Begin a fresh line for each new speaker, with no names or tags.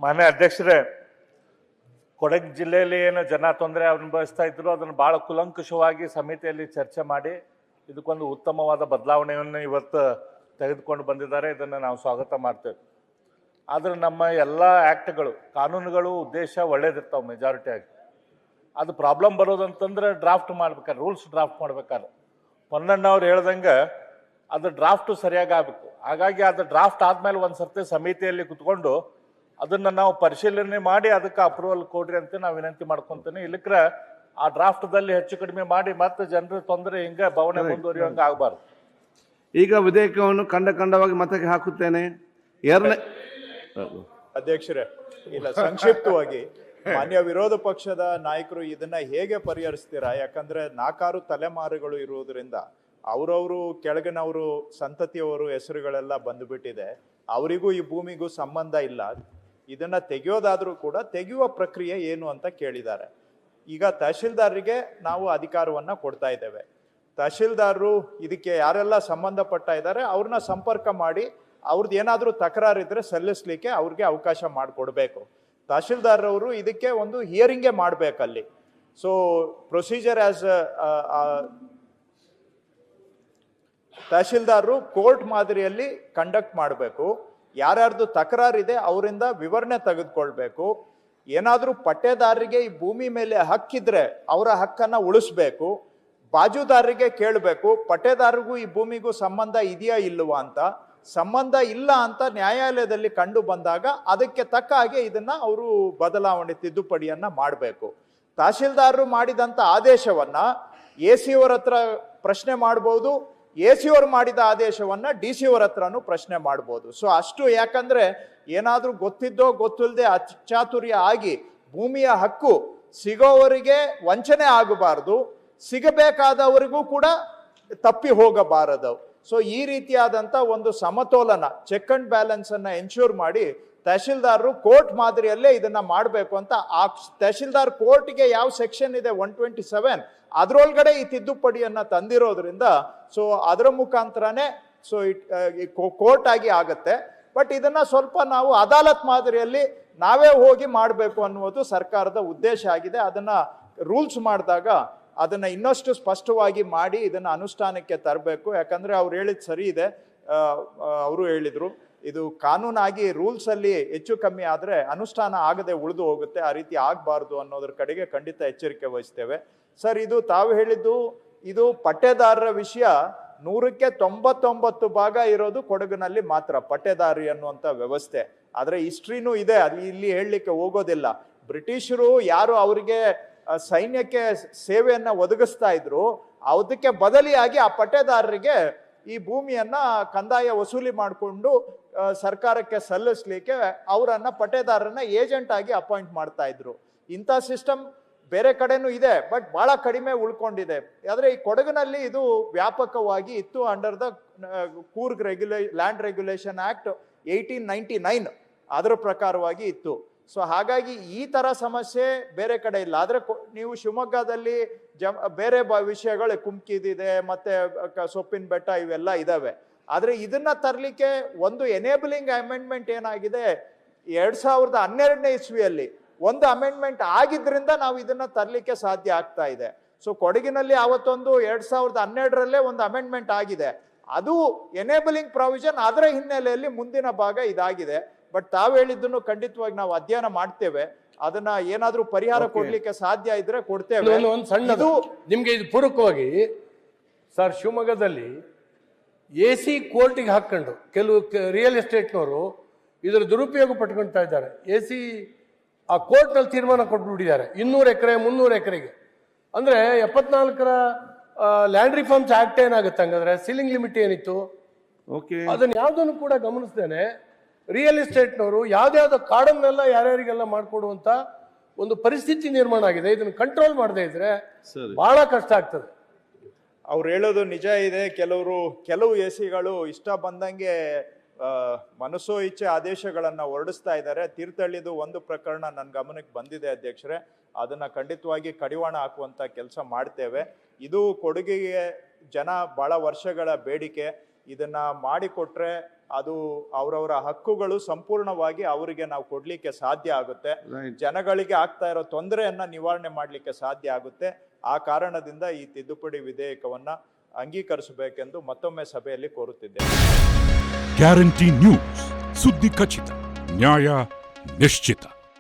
ಮಾನ್ಯ ಅಧ್ಯಕ್ಷರೇ, ಕೊಡಗು ಜಿಲ್ಲೆಯಲ್ಲಿ ಏನು ಜನ ತೊಂದರೆ ಅನುಭವಿಸ್ತಾ ಇದ್ರು ಅದನ್ನು ಭಾಳ ಕುಲಂಕುಷವಾಗಿ ಸಮಿತಿಯಲ್ಲಿ ಚರ್ಚೆ ಮಾಡಿ ಇದಕ್ಕೊಂದು ಉತ್ತಮವಾದ ಬದಲಾವಣೆಯನ್ನು ಇವತ್ತು ತೆಗೆದುಕೊಂಡು ಬಂದಿದ್ದಾರೆ. ಇದನ್ನು ನಾವು ಸ್ವಾಗತ ಮಾಡ್ತೇವೆ. ಆದರೆ ನಮ್ಮ ಎಲ್ಲ ಆ್ಯಕ್ಟ್ಗಳು, ಕಾನೂನುಗಳು ಉದ್ದೇಶ ಒಳ್ಳೇದಿರ್ತಾವೆ ಮೆಜಾರಿಟಿಯಾಗಿ. ಅದು ಪ್ರಾಬ್ಲಮ್ ಬರೋದಂತಂದ್ರೆ ಡ್ರಾಫ್ಟ್ ಮಾಡ್ಬೇಕಾದ್ರೆ, ರೂಲ್ಸ್ ಡ್ರಾಫ್ಟ್ ಮಾಡ್ಬೇಕಾದ್ರೆ ಪೊನ್ನಣ್ಣ ಅವ್ರು ಹೇಳ್ದಂಗೆ ಅದು ಡ್ರಾಫ್ಟು ಸರಿಯಾಗಿ ಆಗಬೇಕು. ಹಾಗಾಗಿ ಅದು ಡ್ರಾಫ್ಟ್ ಆದಮೇಲೆ ಒಂದು ಸರ್ತಿ ಸಮಿತಿಯಲ್ಲಿ ಕುತ್ಕೊಂಡು ಅದನ್ನು ನಾವು ಪರಿಶೀಲನೆ ಮಾಡಿ ಅದಕ್ಕೆ ಅಪ್ರೂವಲ್ ಕೊಡ್ರಿ ಅಂತ ನಾವು ವಿನಂತಿ ಮಾಡ್ಕೊತೀನಿ. ಇಲ್ಲಕ್ರೆ ಆ ಡ್ರಾಫ್ಟ್ದಲ್ಲಿ ಹೆಚ್ಚು ಕಡಿಮೆ ಮಾಡಿ ಮತ್ತೆ ಜನರ ತೊಂದರೆ ಹಿಂಗೆ ಭವನ ಮುಂದುವರಿಯುವಂಗೆ ಆಗಬಾರ್ದು.
ಈಗ ವಿಧೇಯಕವನ್ನು ಖಂಡವಾಗಿ ಮತಕ್ಕೆ ಹಾಕುತ್ತೇನೆ.
ಅಧ್ಯಕ್ಷರೇ, ಇಲ್ಲ ಸಂಕ್ಷಿಪ್ತವಾಗಿ ಮಾನ್ಯ ವಿರೋಧ ಪಕ್ಷದ ನಾಯಕರು ಇದನ್ನ ಹೇಗೆ ಪರಿಹರಿಸ್ತೀರಾ? ಯಾಕಂದ್ರೆ 4-6 ತಲೆಮಾರುಗಳು ಇರುವುದರಿಂದ ಅವರವರು ಕೆಳಗಿನವರು ಸಂತತಿಯವರು ಹೆಸರುಗಳೆಲ್ಲ ಬಂದುಬಿಟ್ಟಿದೆ. ಅವರಿಗೂ ಈ ಭೂಮಿಗೂ ಸಂಬಂಧ ಇಲ್ಲ. ಇದನ್ನ ತೆಗೆಯೋದಾದ್ರೂ ಕೂಡ ತೆಗೆಯುವ ಪ್ರಕ್ರಿಯೆ ಏನು ಅಂತ ಕೇಳಿದ್ದಾರೆ. ಈಗ ತಹಶೀಲ್ದಾರರಿಗೆ ನಾವು ಅಧಿಕಾರವನ್ನ ಕೊಡ್ತಾ ಇದ್ದೇವೆ. ತಹಶೀಲ್ದಾರರು ಇದಕ್ಕೆ ಯಾರೆಲ್ಲ ಸಂಬಂಧಪಟ್ಟ ಇದ್ದಾರೆ ಅವ್ರನ್ನ ಸಂಪರ್ಕ ಮಾಡಿ ಅವ್ರದ್ದು ಏನಾದರೂ ತಕರಾರಿದ್ರೆ ಸಲ್ಲಿಸ್ಲಿಕ್ಕೆ ಅವ್ರಿಗೆ ಅವಕಾಶ ಮಾಡಿಕೊಡ್ಬೇಕು. ತಹಶೀಲ್ದಾರವರು ಇದಕ್ಕೆ ಒಂದು ಹಿಯರಿಂಗೇ ಮಾಡಬೇಕಲ್ಲಿ. ಸೊ ಪ್ರೊಸೀಜರ್ ಆಸ್ ತಹಶೀಲ್ದಾರರು ಕೋರ್ಟ್ ಮಾದರಿಯಲ್ಲಿ ಕಂಡಕ್ಟ್ ಮಾಡಬೇಕು. ಯಾರ್ಯಾರ್ದು ತಕರಾರಿದೆ ಅವರಿಂದ ವಿವರಣೆ ತೆಗೆದುಕೊಳ್ಬೇಕು. ಏನಾದರೂ ಪಟ್ಟೇದಾರರಿಗೆ ಈ ಭೂಮಿ ಮೇಲೆ ಹಕ್ಕಿದ್ರೆ ಅವರ ಹಕ್ಕನ್ನು ಉಳಿಸ್ಬೇಕು. ಬಾಜುದಾರರಿಗೆ ಕೇಳಬೇಕು ಪಟ್ಟೇದಾರರಿಗೂ ಈ ಭೂಮಿಗೂ ಸಂಬಂಧ ಇದೆಯಾ ಇಲ್ವಾ ಅಂತ. ಸಂಬಂಧ ಇಲ್ಲ ಅಂತ ನ್ಯಾಯಾಲಯದಲ್ಲಿ ಕಂಡು ಬಂದಾಗ ಅದಕ್ಕೆ ತಕ್ಕ ಹಾಗೆ ಇದನ್ನ ಅವರು ಬದಲಾವಣೆ ತಿದ್ದುಪಡಿಯನ್ನ ಮಾಡಬೇಕು. ತಹಶೀಲ್ದಾರರು ಮಾಡಿದಂಥ ಆದೇಶವನ್ನ AC ಅವರ ಹತ್ರ ಪ್ರಶ್ನೆ ಮಾಡ್ಬೋದು, AC ಅವರು ಮಾಡಿದ ಆದೇಶವನ್ನ DC ಅವರ ಹತ್ರನೂ ಪ್ರಶ್ನೆ ಮಾಡ್ಬೋದು. ಸೊ ಅಷ್ಟು, ಯಾಕಂದ್ರೆ ಏನಾದ್ರೂ ಗೊತ್ತಿದ್ದೋ ಗೊತ್ತಿಲ್ಲದೆ ಅಚಾತುರ್ಯ ಆಗಿ ಭೂಮಿಯ ಹಕ್ಕು ಸಿಗೋವರಿಗೆ ವಂಚನೆ ಆಗಬಾರದು, ಸಿಗಬೇಕಾದವರಿಗೂ ಕೂಡ ತಪ್ಪಿ ಹೋಗಬಾರದು. ಸೊ ಈ ರೀತಿಯಾದಂಥ ಒಂದು ಸಮತೋಲನ, ಚೆಕ್ ಅಂಡ್ ಬ್ಯಾಲೆನ್ಸ್ ಅನ್ನ ಎನ್ಶೂರ್ ಮಾಡಿ ತಹಶೀಲ್ದಾರರು ಕೋರ್ಟ್ ಮಾದರಿಯಲ್ಲೇ ಇದನ್ನ ಮಾಡಬೇಕು ಅಂತ. ಆ ತಹಶೀಲ್ದಾರ್ ಕೋರ್ಟ್ಗೆ ಯಾವ ಸೆಕ್ಷನ್ ಇದೆ 127 ಅದರೊಳಗಡೆ ಈ ತಿದ್ದುಪಡಿಯನ್ನ ತಂದಿರೋದ್ರಿಂದ ಸೊ ಅದರ ಮುಖಾಂತರನೇ ಸೊ ಕೋರ್ಟ್ ಆಗಿ ಆಗತ್ತೆ. ಬಟ್ ಇದನ್ನ ಸ್ವಲ್ಪ ನಾವು ಅದಾಲತ್ ಮಾದರಿಯಲ್ಲಿ ನಾವೇ ಹೋಗಿ ಮಾಡಬೇಕು ಅನ್ನುವುದು ಸರ್ಕಾರದ ಉದ್ದೇಶ ಆಗಿದೆ. ಅದನ್ನ ರೂಲ್ಸ್ ಮಾಡಿದಾಗ ಅದನ್ನ ಇನ್ನಷ್ಟು ಸ್ಪಷ್ಟವಾಗಿ ಮಾಡಿ ಇದನ್ನ ಅನುಷ್ಠಾನಕ್ಕೆ ತರಬೇಕು. ಯಾಕಂದ್ರೆ ಅವ್ರು ಹೇಳಿದ್ ಸರಿ ಇದೆ. ಅವರು ಹೇಳಿದ್ರು ಇದು ಕಾನೂನಾಗಿ ರೂಲ್ಸ್ ಅಲ್ಲಿ ಹೆಚ್ಚು ಕಮ್ಮಿ ಆದ್ರೆ ಅನುಷ್ಠಾನ ಆಗದೆ ಉಳಿದು ಹೋಗುತ್ತೆ. ಆ ರೀತಿ ಆಗಬಾರ್ದು ಅನ್ನೋದ್ರ ಕಡೆಗೆ ಖಂಡಿತ ಎಚ್ಚರಿಕೆ ವಹಿಸ್ತೇವೆ. ಸರ್, ಇದು ತಾವು ಹೇಳಿದ್ದು ಇದು ಪಟ್ಟೇದಾರರ ವಿಷಯ 100ಕ್ಕೆ 99 ಭಾಗ ಇರೋದು ಕೊಡಗಿನಲ್ಲಿ ಮಾತ್ರ ಪಟ್ಟೇದಾರಿ ಅನ್ನುವಂಥ ವ್ಯವಸ್ಥೆ. ಆದ್ರೆ ಹಿಸ್ಟ್ರಿನೂ ಇದೆ, ಅಲ್ಲಿ ಇಲ್ಲಿ ಹೇಳಲಿಕ್ಕೆ ಹೋಗೋದಿಲ್ಲ. ಬ್ರಿಟಿಷರು ಯಾರು ಅವರಿಗೆ ಸೈನ್ಯಕ್ಕೆ ಸೇವೆಯನ್ನ ಒದಗಿಸ್ತಾ ಇದ್ರು ಅದಕ್ಕೆ ಬದಲಿಯಾಗಿ ಆ ಪಟ್ಟೇದಾರರಿಗೆ ಈ ಭೂಮಿಯನ್ನ ಕಂದಾಯ ವಸೂಲಿ ಮಾಡಿಕೊಂಡು ಸರ್ಕಾರಕ್ಕೆ ಸಲ್ಲಿಸ್ಲಿಕ್ಕೆ ಅವರನ್ನ ಪಟ್ಟೇದಾರರನ್ನ ಏಜೆಂಟ್ ಆಗಿ ಅಪಾಯಿಂಟ್ ಮಾಡ್ತಾ ಇದ್ರು. ಇಂಥ ಸಿಸ್ಟಮ್ ಬೇರೆ ಕಡೆನೂ ಇದೆ, ಬಟ್ ಬಹಳ ಕಡಿಮೆ ಉಳ್ಕೊಂಡಿದೆ. ಆದ್ರೆ ಈ ಕೊಡಗಿನಲ್ಲಿ ಇದು ವ್ಯಾಪಕವಾಗಿ ಇತ್ತು. Under the Coorg land regulation act 1899 ಅದರ ಪ್ರಕಾರವಾಗಿ ಇತ್ತು. ಸೊ ಹಾಗಾಗಿ ಈ ತರ ಸಮಸ್ಯೆ ಬೇರೆ ಕಡೆ ಇಲ್ಲ. ಆದ್ರೆ ನೀವು ಶಿವಮೊಗ್ಗದಲ್ಲಿ ಬೇರೆ ವಿಷಯಗಳು ಕುಮ್ಕಿದಿದೆ, ಮತ್ತೆ ಸೊಪ್ಪಿನ ಬೆಟ್ಟ ಇವೆಲ್ಲ ಇದಾವೆ. ಆದ್ರೆ ಇದನ್ನ ತರಲಿಕ್ಕೆ ಒಂದು ಎನೇಬಲಿಂಗ್ ಅಮೆಂಡ್ಮೆಂಟ್ ಏನಾಗಿದೆ 2012ನೇ ಇಸ್ವಿಯಲ್ಲಿ ಒಂದು ಅಮೆಂಡ್ಮೆಂಟ್ ಆಗಿದ್ರಿಂದ ನಾವು ಇದನ್ನ ತರಲಿಕ್ಕೆ ಸಾಧ್ಯ ಆಗ್ತಾ ಇದೆ. ಸೊ ಕೊಡಗಿನಲ್ಲಿ ಅವತ್ತೊಂದು 2012ರಲ್ಲೇ ಒಂದು ಅಮೆಂಡ್ಮೆಂಟ್ ಆಗಿದೆ. ಅದು ಎನೇಬಲಿಂಗ್ ಪ್ರಾವಿಷನ್, ಅದರ ಹಿನ್ನೆಲೆಯಲ್ಲಿ ಮುಂದಿನ ಭಾಗ ಇದಾಗಿದೆ. ಬಟ್ ತಾವು ಹೇಳಿದ್ದನ್ನು ಖಂಡಿತವಾಗಿ ನಾವು ಅಧ್ಯಯನ ಮಾಡ್ತೇವೆ. ಅದನ್ನ ಏನಾದ್ರೂ ಪರಿಹಾರ ಕೊಡ್ಲಿಕ್ಕೆ ಸಾಧ್ಯ ಇದ್ರೆ ಕೊಡ್ತೇವೆ.
ನಿಮ್ಗೆ ಇದು ಪೂರಕವಾಗಿ ಸರ್, ಶಿವಮೊಗ್ಗದಲ್ಲಿ AC ಕೋರ್ಟಿಗೆ ಹಾಕೊಂಡು ಕೆಲವು ರಿಯಲ್ ಎಸ್ಟೇಟ್ನವರು ಇದರ ದುರುಪಯೋಗ ಪಟ್ಕೊಳ್ತಾ ಇದ್ದಾರೆ. AC ಆ ಕೋರ್ಟ್ನಲ್ಲಿ ತೀರ್ಮಾನ ಕೊಟ್ಬಿಟ್ಟಿದ್ದಾರೆ 200 ಎಕರೆ 300 ಎಕರೆಗೆ. ಅಂದ್ರೆ 74ರ ಲ್ಯಾಂಡ್ ರಿಫಾರ್ಮ್ಸ್ ಆಕ್ಟ್ ಏನಾಗುತ್ತೆ ಹಂಗಂದ್ರೆ ಸೀಲಿಂಗ್ ಲಿಮಿಟ್ ಏನಿತ್ತು ಅದನ್ನ ಯಾವ್ದನ್ನು ಕೂಡ ಗಮನಿಸ್ದೇನೆ ರಿಯಲ್ ಎಸ್ಟೇಟ್ನವರು ಯಾವ್ದಾವ್ದು ಕಾಡನ್ನೆಲ್ಲ ಯಾರ್ಯಾರಿಗೆಲ್ಲ ಮಾಡ್ಕೊಡುವಂತ ಒಂದು ಪರಿಸ್ಥಿತಿ ನಿರ್ಮಾಣ ಆಗಿದೆ. ಇದನ್ನ ಕಂಟ್ರೋಲ್ ಮಾಡದೇ ಇದ್ರೆ ಬಹಳ ಕಷ್ಟ ಆಗ್ತದೆ.
ಅವ್ರು ಹೇಳೋದು ನಿಜ ಇದೆ. ಕೆಲವು AC ಗಳು ಇಷ್ಟ ಬಂದಂಗೆ ಮನಸ್ಸೋ ಇಚ್ಛೆ ಆದೇಶಗಳನ್ನ ಹೊರಡಿಸ್ತಾ ಇದ್ದಾರೆ. ತೀರ್ಥಹಳ್ಳಿದು ಒಂದು ಪ್ರಕರಣ ನನ್ನ ಗಮನಕ್ಕೆ ಬಂದಿದೆ ಅಧ್ಯಕ್ಷರೇ. ಅದನ್ನ ಖಂಡಿತವಾಗಿ ಕಡಿವಾಣ ಹಾಕುವಂತ ಕೆಲಸ ಮಾಡ್ತೇವೆ. ಇದು ಕೊಡಗಿಗೆ ಜನ ಬಹಳ ವರ್ಷಗಳ ಬೇಡಿಕೆ. ಇದನ್ನ ಮಾಡಿಕೊಟ್ರೆ ಅದು ಅವರವರ ಹಕ್ಕುಗಳು ಸಂಪೂರ್ಣವಾಗಿ ಅವರಿಗೆ ನಾವು ಕೊಡ್ಲಿಕ್ಕೆ ಸಾಧ್ಯ ಆಗುತ್ತೆ.
Right.
ಜನಗಳಿಗೆ ಆಗ್ತಾ ಇರೋ ತೊಂದರೆಯನ್ನ ನಿವಾರಣೆ ಮಾಡಲಿಕ್ಕೆ ಸಾಧ್ಯ ಆಗುತ್ತೆ. ಆ ಕಾರಣದಿಂದ ಈ ತಿದ್ದುಪಡಿ ವಿಧೇಯಕವನ್ನ ಅಂಗೀಕರಿಸಬೇಕೆಂದು ಮತ್ತೊಮ್ಮೆ ಸಭೆಯಲ್ಲಿ ಕೋರುತ್ತಿದ್ದೇನೆ.
ಗ್ಯಾರಂಟಿ ನ್ಯೂಸ್, ಸುದ್ದಿ ಖಚಿತ, ನ್ಯಾಯ ನಿಶ್ಚಿತ.